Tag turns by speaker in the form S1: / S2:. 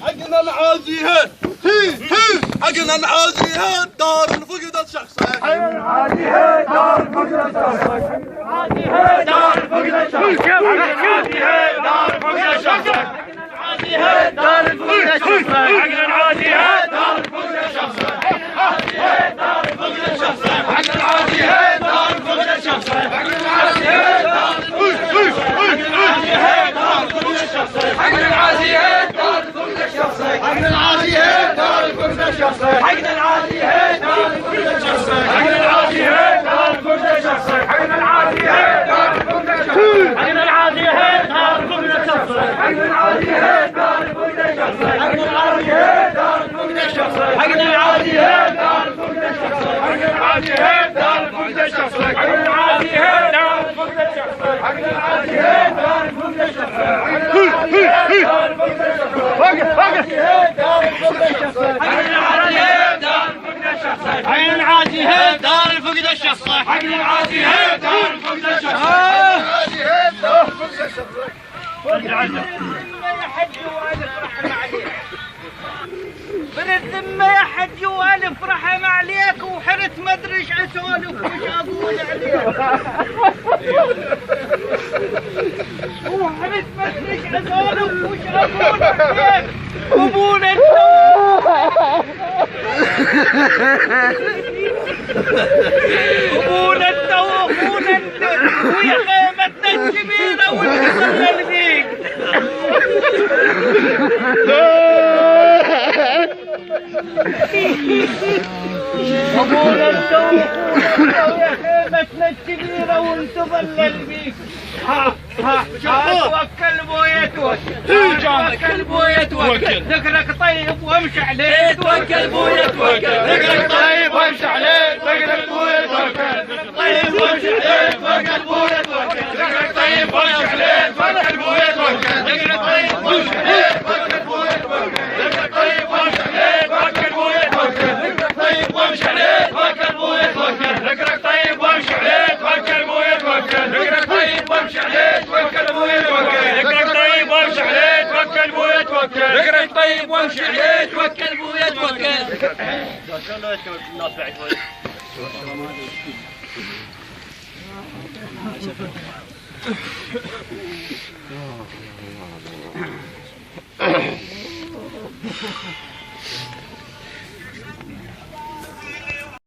S1: حقنا نعازيها حقنا نعازيها دار فقدت شخصك حقنا نعازيها دار فقدت شخصك نعازيها دار فقدت شخصك نعازيها دار فقدت شخصك نعازيها دار فقدت شخصك حقنا نعازيها دار فقدت شخصك نعازيها دار فقدت شخصك حقنا نعازيها دار فقدت شخصك حقنا نعازيها دار فقدت شخصك حقنا نعازيها دار فقدت شخصك حقنا نعازيها دار فقدت شخصك حقنا نعازيها دار فقدت شخصك حقنا نعازيها دار فقدت شخصك حقنا نعازيها دار فقدت شخصك حقنا نعازيها دار فقدت شخصك حقنا نعازيها دار فقدت شخصك حقنا نعازيها دار فقدت شخصك حقنا نعازيها دار فقدت شخصك حقنا نعازيها دار فقدت شخصك حقنا نعازيها دار فقدت شخصك حقنا نعازيها دار فقدت شخصك حقنا نعازيها دار فقدت الشخص حقنا نعازيها دار فقدت الشخص نعازيها دار فقدت الشخص يا حج والف رحمة عليك بالذمة يا حج والف رحمة عليك وحرت ما ادري ايش اسولف وش اقول عليك وحرت ما ادري ايش اسولف وش اقول عليك قبول قبول التوقون ويا خيمتنا الكبيرة والكسر فيك قبول التوقون ويا خيمتنا الكبيرة والتظلل فيك توكل بويا توكل بويا توكل ذكرك طيب وامشي عليه توكل بويا توكل ذكرك طيب وامشي عليه ذكرك بويا توكل طيب وامشي عليه توكل بويا توكل ذكرك طيب وامشي عليه توكل بويا توكل ذكرك طيب وامشي عليه توكل بويا توكل ذكرك طيب وامشي عليه توكل بويا توكل ذكرك طيب وامشي عليه توكل بويا توكل ذكرك طيب وامشي عليه توكل بويا توكل ذكرك طيب وامشي عليه توكل بويا توكل ذكرك طيب وامشي عليه توكل بويا توكل ذكرك طيب وامشي عليه توكل بويا توكل الناس بعد شوي